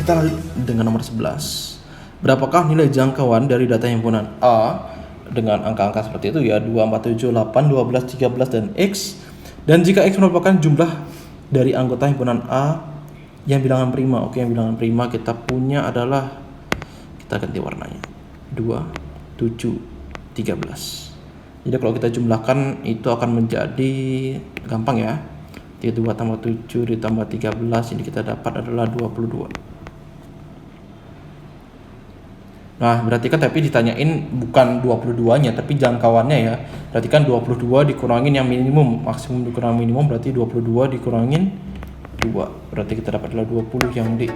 Kita lanjut dengan nomor 11. Berapakah nilai jangkauan dari data himpunan A dengan angka-angka seperti itu ya, 2, 4, 7, 8, 12, 13, dan X. Dan jika X merupakan jumlah dari anggota himpunan A yang bilangan prima. Oke, yang bilangan prima kita punya adalah, kita ganti warnanya, 2, 7, 13. Jadi kalau kita jumlahkan itu akan menjadi gampang ya, 32 tambah 7 ditambah 13, ini kita dapat adalah 22. Nah, berarti kan tapi ditanyain bukan 22-nya tapi jangkauannya ya. Berarti kan 22 dikurangin yang minimum, maksimum dikurangin minimum, berarti 22 dikurangin 2. Berarti kita dapat adalah 20 yang D.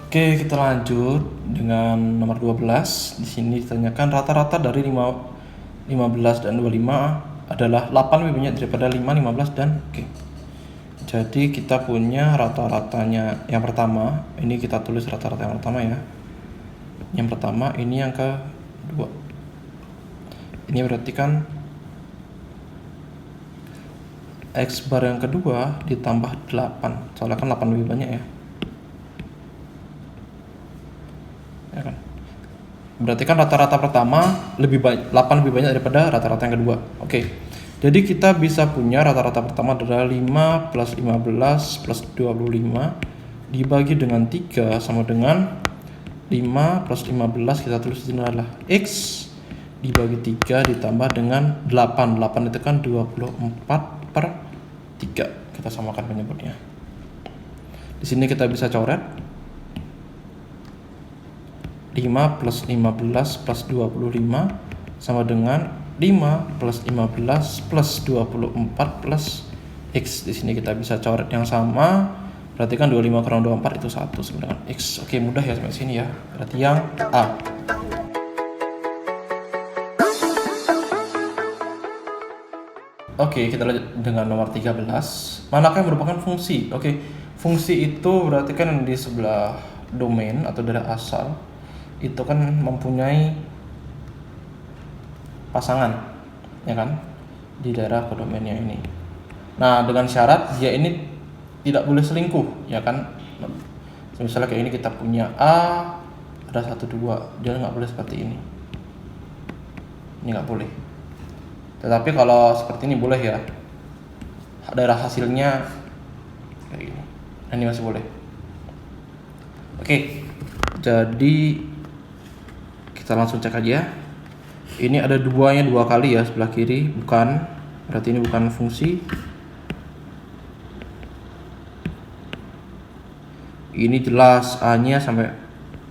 Oke, kita lanjut dengan nomor 12. Di sini ditanyakan rata-rata dari 15 dan 25 adalah 8 lebih banyak daripada 5, 15 dan oke. Jadi kita punya rata-ratanya yang pertama, ini kita tulis rata-rata yang pertama ya. Yang pertama ini yang kedua. Ini berarti kan X bar yang kedua ditambah 8. Soalnya kan 8 lebih banyak ya. Ya kan? Berarti kan rata-rata pertama 8 lebih banyak daripada rata-rata yang kedua. Oke. Jadi kita bisa punya rata-rata pertama adalah 5 plus 15 plus 25 dibagi dengan 3 sama dengan 5 plus 15, kita tulis ini adalah X dibagi 3 ditambah dengan 8. 8 itu kan 24 per 3. Kita samakan penyebutnya. Di sini kita bisa coret 5 plus 15 plus 25 sama dengan 5 plus 15 plus 24 plus X. Di sini kita bisa coret yang sama. Berarti kan 25 kurang 24 itu 1 sama dengan X. Oke, mudah ya sampai sini ya. Berarti yang A. Oke, kita lanjut dengan nomor 13. Manakah yang merupakan fungsi? Oke, fungsi itu berarti kan di sebelah domain atau daerah asal itu kan mempunyai pasangan, ya kan, di daerah kodomennya ini. Nah, dengan syarat dia ini tidak boleh selingkuh, ya kan. Misalnya kayak ini kita punya A, ada 1, 2, dia nggak boleh seperti ini. Ini nggak boleh. Tetapi kalau seperti ini boleh ya. Daerah hasilnya kayak gini. Nah, ini masih boleh. Oke, jadi kita langsung cek aja. Ini ada duanya 2 kali ya sebelah kiri, bukan, berarti ini bukan fungsi. Ini jelas A-nya sampai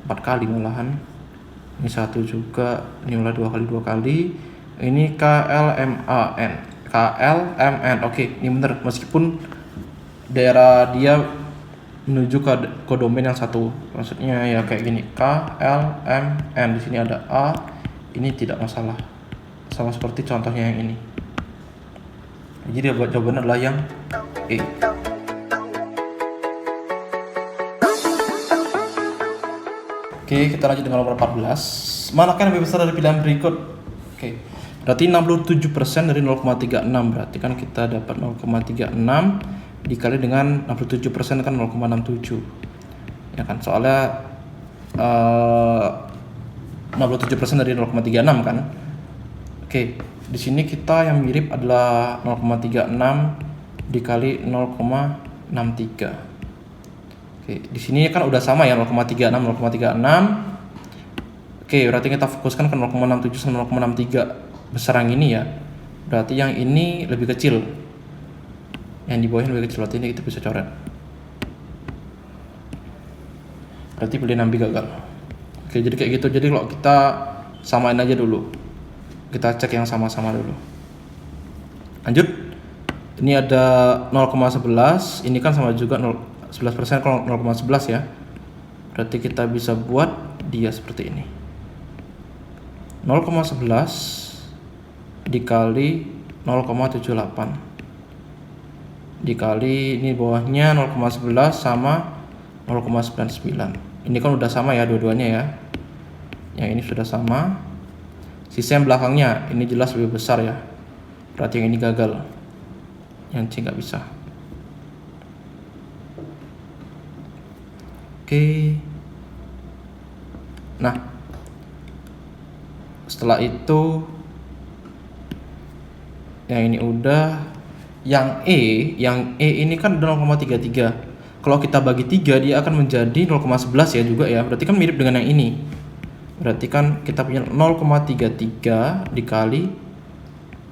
4 kali malahan. Ini 1 juga, ini malah 2 kali 2 kali. Ini KLMAN. KLMN. Oke, ini benar meskipun daerah dia menuju ke kodomen yang satu. Maksudnya ya kayak gini, KLMN. Di sini ada A. Ini tidak masalah, sama seperti contohnya yang ini. Jadi jawabannya adalah yang E. Oke, kita lanjut dengan nomor 14. Manakah yang lebih besar dari pilihan berikut? Oke, berarti 67% dari 0,36. Berarti kan kita dapat 0,36 dikali dengan 67% kan 0,67. Ya kan, soalnya 67% dari 0,36 kan. Oke, di sini kita yang mirip adalah 0,36 dikali 0,63. Oke, di sini kan udah sama ya, 0,36 0,36. Oke, berarti kita fokuskan ke 0,67 sama 0,63 besar yang ini ya. Berarti yang ini lebih kecil. Yang di bawahnya lebih kecil, berarti ini kita bisa coret. Berarti pilihan B gagal. Oke, jadi kayak gitu. Jadi kalau kita samain aja dulu, kita cek yang sama-sama dulu. Lanjut. Ini ada 0,11. Ini kan sama juga 11% kalau 0,11 ya. Berarti kita bisa buat dia seperti ini. 0,11 dikali 0,78 dikali ini bawahnya 0,11 sama 0,99. Ini kan udah sama ya dua-duanya ya. Yang ini sudah sama. Sisa yang belakangnya ini jelas lebih besar ya. Berarti yang ini gagal. yang C nggak bisa. Oke. Nah, setelah itu yang ini udah. Yang E ini kan 0,33. Kalau kita bagi 3 dia akan menjadi 0,11 ya juga ya. Berarti kan mirip dengan yang ini. Berarti kan kita punya 0,33 dikali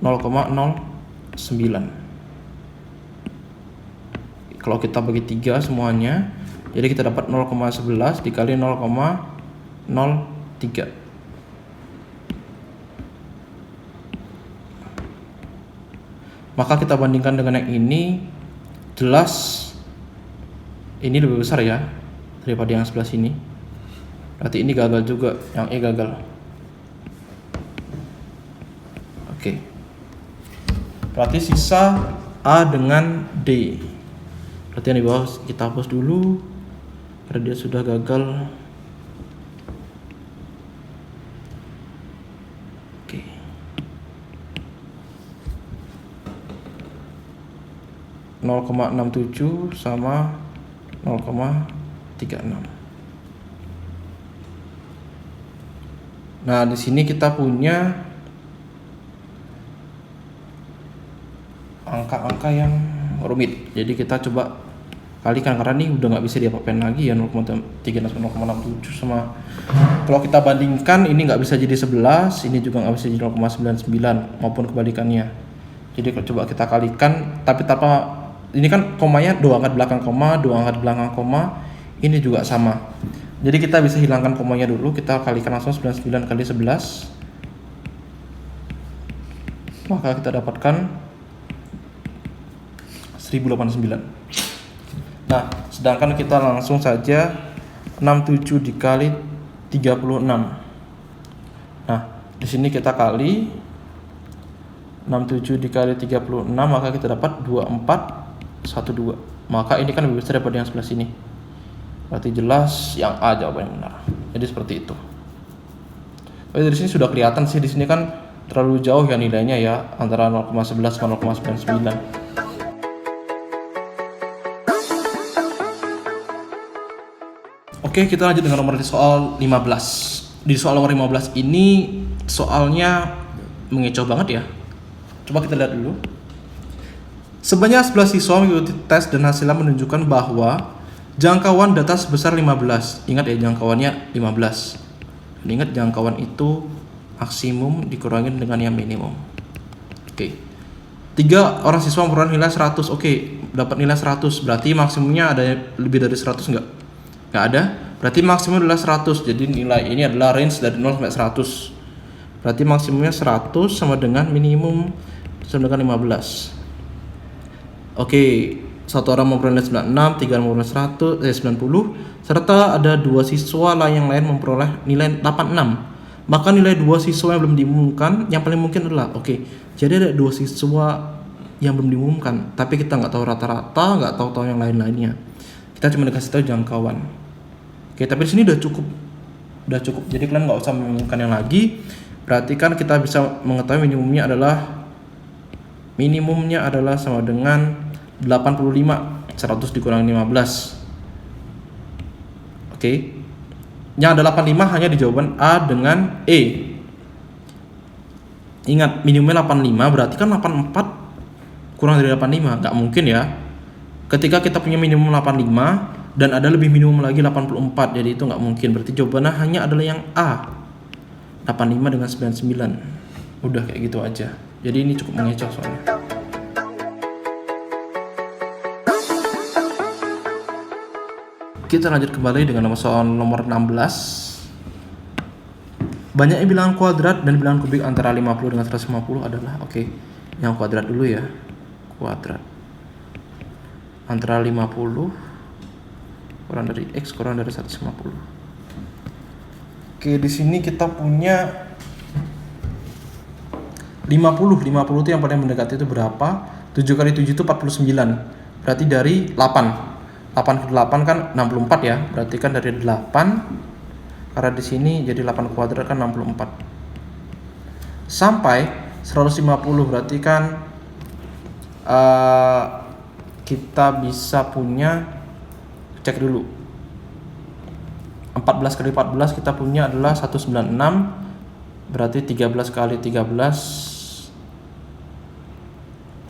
0,09. Kalau kita bagi 3 semuanya, jadi kita dapat 0,11 dikali 0,03. Maka kita bandingkan dengan yang ini, jelas ini lebih besar ya daripada yang sebelah sini. Berarti ini gagal juga, yang E gagal. Oke. Berarti sisa A dengan D. Berarti yang di bawah kita hapus dulu karena dia sudah gagal. Oke. (0,67) sama 0,36. Nah, di sini kita punya angka-angka yang rumit. Jadi kita coba kalikan karena ini udah nggak bisa diapa-apain lagi ya. 0,3 sama 0,67 sama, kalau kita bandingkan ini nggak bisa jadi 11, ini juga nggak bisa jadi 0,99 maupun kebalikannya. Jadi coba kita kalikan, tapi tanpa ini kan komanya 2 angka belakang koma, 2 angka belakang koma, ini juga sama. Jadi kita bisa hilangkan komanya dulu, kita kalikan langsung 99 kali 11. Maka kita dapatkan 1089. Nah, sedangkan kita langsung saja 67 dikali 36. Nah, di sini kita kali 67 dikali 36, maka kita dapat 2412. Maka ini kan lebih besar daripada yang sebelah sini. Berarti jelas yang A jawabannya benar. Jadi seperti itu. Tapi dari sini sudah kelihatan sih, di sini kan terlalu jauh ya nilainya ya, antara 0,11 sama 0,99. Oke, kita lanjut dengan nomor di soal 15. Di soal nomor 15 ini soalnya mengecoh banget ya. Coba kita lihat dulu. Sebanyak 11 siswa mengikuti tes dan hasilnya menunjukkan bahwa jangkauan data sebesar 15. Ingat ya, jangkauannya 15. Dan ingat jangkauan itu maksimum dikurangin dengan yang minimum. Oke. 3 orang siswa memperoleh nilai 100. Oke, dapat nilai 100. Berarti maksimumnya ada lebih dari 100 enggak? Enggak ada. Berarti maksimum adalah 100. Jadi nilai ini adalah range dari 0 sampai 100. Berarti maksimumnya 100 sama dengan minimum sama dengan 15. Oke, satu orang memperoleh 96, 3 orang memperoleh 90, serta ada 2 siswa yang lain memperoleh nilai 86. Maka nilai 2 siswa yang belum diumumkan, yang paling mungkin adalah, oke, jadi ada 2 siswa yang belum diumumkan, tapi kita nggak tahu rata-rata, nggak tahu yang lain-lainnya. Kita cuma dikasih tahu jangkauan. Oke, tapi di sini udah cukup. Jadi kalian nggak usah mengumumkan yang lagi. Berarti kan kita bisa mengetahui minimumnya adalah sama dengan 85. 100 dikurangi 15. Oke. Yang ada 85 hanya di jawaban A dengan E. Ingat, minimumnya 85, berarti kan 84 kurang dari 85, nggak mungkin ya. Ketika kita punya minimum 85 dan ada lebih minimum lagi 84, jadi itu nggak mungkin. Berarti jawabannya hanya adalah yang A, 85 dengan 99. Udah kayak gitu aja. Jadi ini cukup mengecoh soalnya. Kita lanjut kembali dengan soal nomor 16. Banyaknya bilangan kuadrat dan bilangan kubik antara 50 dengan 150 adalah, oke, yang kuadrat dulu ya. Kuadrat antara 50 kurang dari X kurang dari 150. Oke, di sini kita punya 50 itu yang paling mendekati itu berapa? 7 kali 7 itu 49. Berarti dari 8 ke 8 kan 64 ya. Berarti kan dari 8, karena di sini jadi 8 kuadrat kan 64. Sampai 150 berarti kan kita bisa punya, cek dulu, 14 kali 14 kita punya adalah 196, berarti 13 kali 13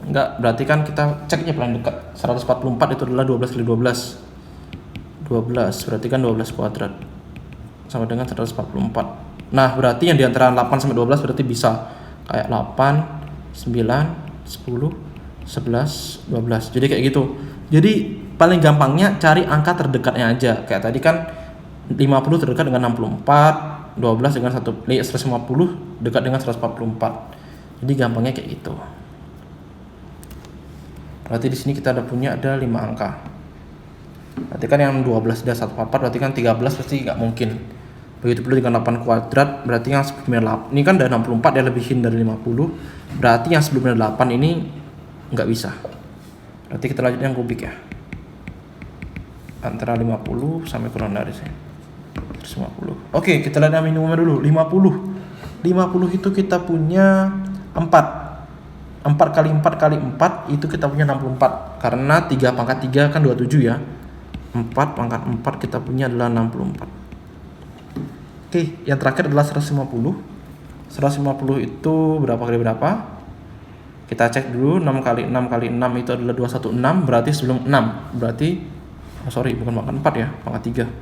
enggak, berarti kan kita ceknya paling dekat. 144 itu adalah 12 kali 12, 12 berarti kan 12 kuadrat sama dengan 144. Nah berarti yang di antara 8 sampai 12 berarti bisa kayak 8, 9, 10, 11, 12. Jadi kayak gitu. Jadi paling gampangnya cari angka terdekatnya aja. Kayak tadi kan 50 terdekat dengan 64, 12 dengan 150 dekat dengan 144. Jadi gampangnya kayak gitu. Berarti di sini kita ada 5 angka. Berarti kan yang 12 dan 144 berarti kan 13 pasti nggak mungkin. Begitu pula dengan 8 kuadrat, berarti yang sebelumnya 8 ini kan ada 64 ya, lebihin dari 50. Berarti yang sebelumnya 8 ini nggak bisa. Berarti kita lanjut yang kubik ya. Antara 50 sampai kurang dari sini 150. Oke, kita lihat yang minimumnya dulu. 50 itu kita punya 4 kali 4 kali 4 itu kita punya 64. Karena 3 pangkat 3 kan 27 ya. 4 pangkat 4 kita punya adalah 64. Oke, yang terakhir adalah 150. 150 itu berapa kali berapa? Kita cek dulu. 6 kali 6 kali 6 itu adalah 216. Berarti sebelum 6 berarti bukan pangkat 4 ya, pangkat 3.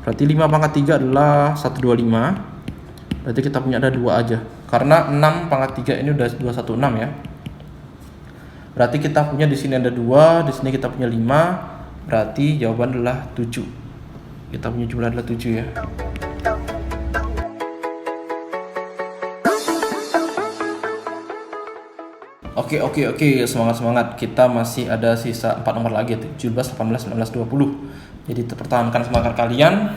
Berarti 5 pangkat 3 adalah 125. Berarti kita punya ada 2 aja. Karena 6 pangkat 3 ini udah 216 ya. Berarti kita punya di sini ada 2, di sini kita punya 5. Berarti jawaban adalah 7. Kita punya jumlah adalah 7 ya. Oke, semangat. Kita masih ada sisa 4 nomor lagi, 17, 18, 19, 20. Jadi pertahankan semangat kalian.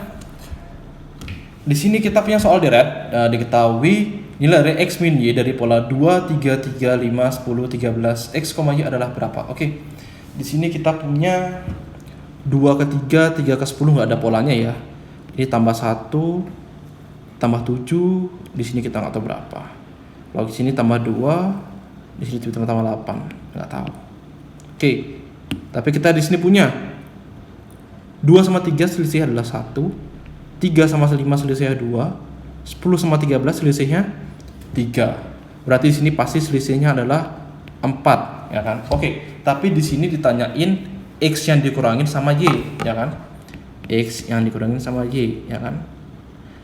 Di sini kita punya soal deret. Diketahui nilai dari x min y dari pola 2, 3, 3, 5, 10, 13 x, y adalah berapa? Oke. Di sini kita punya 2 ke 3, 3 ke 10 nggak ada polanya ya. Ini tambah 1, tambah 7, di sini kita nggak tahu berapa. Lalu di sini tambah 2, di sini tambah 8, nggak tahu. Oke. Tapi kita di sini punya 2 sama 3 selisih adalah 1, 3 sama 5 selisihnya 2, 10 sama 13 selisihnya 3. Berarti di sini pasti selisihnya adalah 4, ya kan? Oke, tapi di sini ditanyain x yang dikurangin sama y, ya kan? X yang dikurangin sama y, ya kan?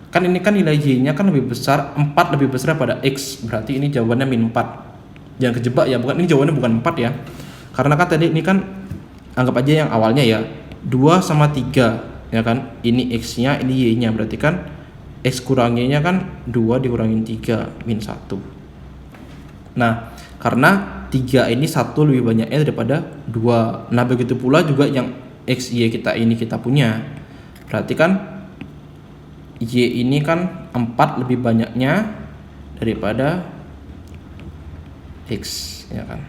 Kan ini kan nilai y-nya kan lebih besar, 4 lebih besar daripada x. Berarti ini jawabannya min 4. Jangan kejebak ya, ini jawabannya bukan 4 ya. Karena kan tadi ini kan anggap aja yang awalnya ya, 2 sama 3, ya kan? Ini x-nya, ini y-nya. Berarti kan x kurang y-nya kan 2 dikurangin 3 min 1. Nah, karena 3 ini 1 lebih banyaknya daripada 2. Nah, begitu pula juga yang x, y kita ini kita punya. Berarti kan y ini kan 4 lebih banyaknya daripada x, ya kan?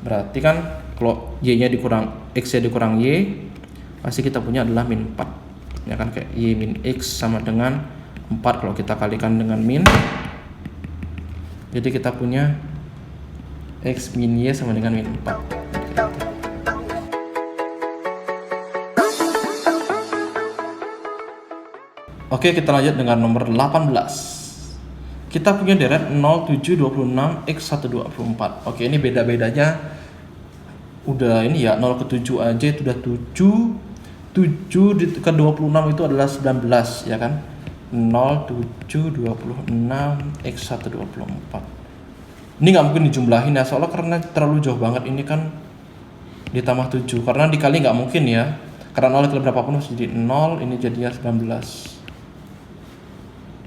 Berarti kan kalau y-nya dikurang x-nya dikurang y, pasti kita punya adalah min 4. Ya kan, kayak y min x sama dengan 4 kalau kita kalikan dengan min. Jadi kita punya x min y sama dengan min 4. Oke, kita lanjut dengan nomor 18. Kita punya deret 0, 7, 26, x 124. Oke, ini beda-bedanya udah ini ya, 0 ke 7 aja itu udah 7 ke 26 itu adalah 19, ya kan? 0, 7, 26, x 124. Ini nggak mungkin dijumlahin ya, soalnya karena terlalu jauh banget. Ini kan ditambah 7, karena dikali nggak mungkin ya, karena 0 kali berapapun harus jadi 0, ini jadinya 19.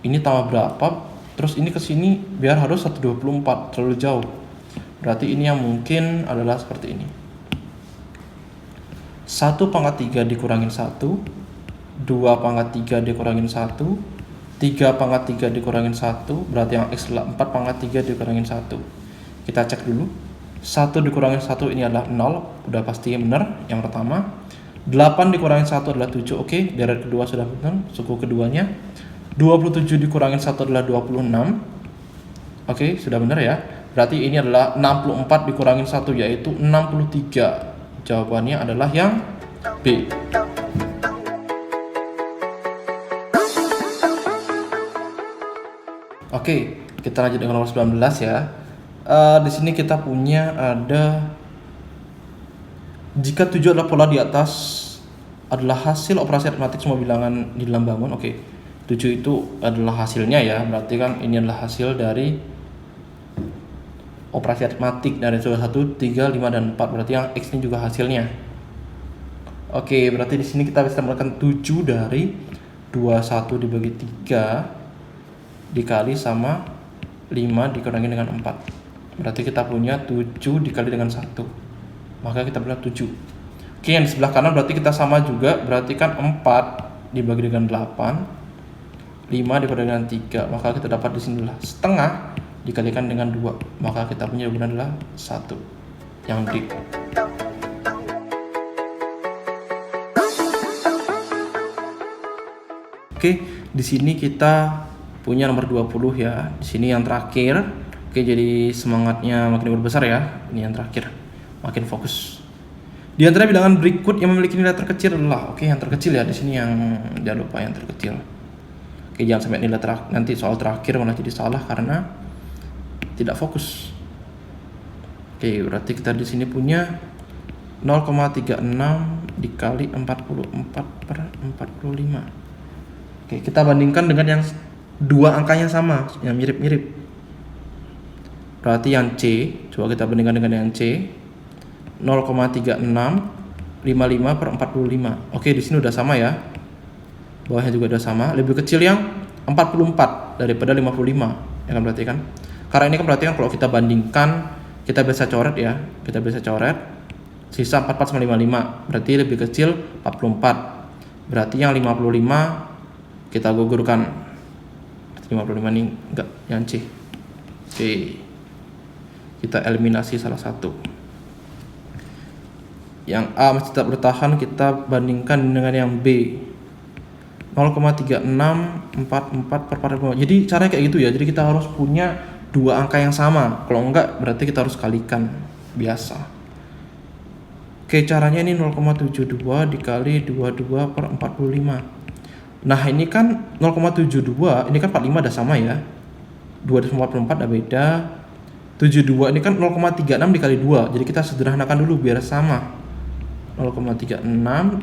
Ini tambah berapa, terus ini ke sini biar harus 124, terlalu jauh. Berarti ini yang mungkin adalah seperti ini. 1 pangkat 3 dikurangin 1, 2 pangkat 3 dikurangin 1, 3 pangkat 3 dikurangin 1, berarti yang x adalah 4 pangkat 3 dikurangin 1. Kita cek dulu. 1 dikurangin 1 ini adalah 0, udah pasti benar yang pertama. 8 dikurangin 1 adalah 7, oke, deret kedua sudah benar, suku keduanya. 27 dikurangin 1 adalah 26, oke, sudah benar ya. Berarti ini adalah 64 dikurangin 1, yaitu 63. Jawabannya adalah yang B. Oke, kita lanjut dengan nomor 19 ya. Di sini kita punya ada, jika 7 adalah pola di atas adalah hasil operasi aritmatik semua bilangan di dalam bangun. Oke, 7 itu adalah hasilnya ya. Berarti kan ini adalah hasil dari operasi aritmatik dari 1, 3, 5 dan 4. Berarti yang X ini juga hasilnya. Oke, berarti di sini kita bisa melakukan 7 dari 21 dibagi 3 dikali sama 5 dikurangi dengan 4. Berarti kita punya 7 dikali dengan 1. Maka kita punya 7. Oke, yang di sebelah kanan berarti kita sama juga. Berarti kan 4 dibagi dengan 8, 5 dibagi dengan 3. Maka kita dapat di sini adalah setengah dikalikan dengan 2. Maka kita punya jawaban adalah 1. Yang D. Oke, di sini kita punya nomor 20 ya. Di sini yang terakhir. Oke, jadi semangatnya makin berbesar ya. Ini yang terakhir. Makin fokus. Di antara bilangan berikut yang memiliki nilai terkecil adalah, oke, yang terkecil ya. Di sini yang jangan lupa yang terkecil. Oke, jangan sampai nilai nanti soal terakhir malah jadi salah karena tidak fokus. Oke, berarti kita di sini punya 0,36 dikali 44 per 45. Oke, kita bandingkan dengan yang dua angkanya sama, yang mirip-mirip. Berarti yang C, coba kita bandingkan dengan yang C. 0,3655 per 45. Oke, di sini udah sama ya. Bawahnya juga udah sama. Lebih kecil yang 44 daripada 55. Ya kan, berarti kan? Karena ini kan berarti kan kalau kita bandingkan, kita bisa coret ya. Kita bisa coret. Sisa 44 sama 55. Berarti lebih kecil 44. Berarti yang 55 kita gugurkan. 55 ini enggak, yang C. Oke. Kita eliminasi salah satu. Yang A masih tetap bertahan, kita bandingkan dengan yang B. 0,3644 per 45. Jadi caranya kayak gitu ya. Jadi kita harus punya dua angka yang sama. Kalau enggak berarti kita harus kalikan biasa. Oke, caranya ini 0,72 dikali 22 per 45. Nah, ini kan 0,72, ini kan 45 udah sama ya. 2,44 udah beda. 72 ini kan 0,36 dikali 2. Jadi kita sederhanakan dulu biar sama. 0,36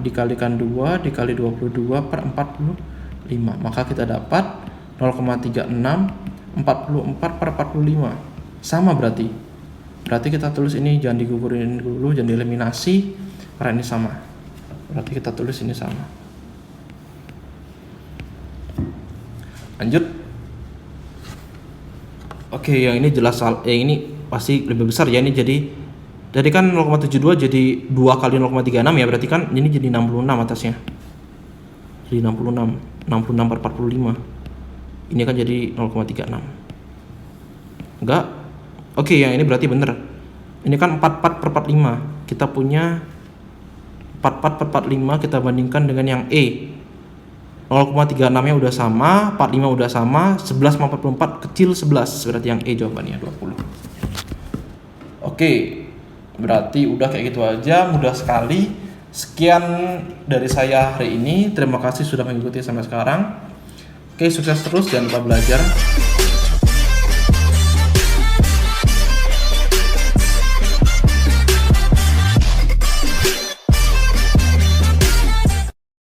dikalikan 2 dikali 22 per 45. Maka kita dapat 0,36 44 per 45. Sama berarti. Berarti kita tulis ini jangan digugurin dulu, jangan dieliminasi karena ini sama. Berarti kita tulis ini sama. Lanjut. Oke, yang ini jelas ini pasti lebih besar ya. Ini jadi kan 0,72 jadi 2 kali 0,36 ya. Berarti kan ini jadi 66 atasnya. Jadi 66 per 45. Ini kan jadi 0,36. Enggak. Oke, yang ini berarti bener. Ini kan 44 per 45. Kita punya 44 per 45 kita bandingkan dengan yang E. 0,36 nya udah sama, 45 udah sama, 11 sama 44 kecil 11, berarti yang E jawabannya 20. Oke, berarti udah kayak gitu aja, mudah sekali. Sekian dari saya hari ini, terima kasih sudah mengikuti sampai sekarang. Oke, sukses terus, jangan lupa belajar.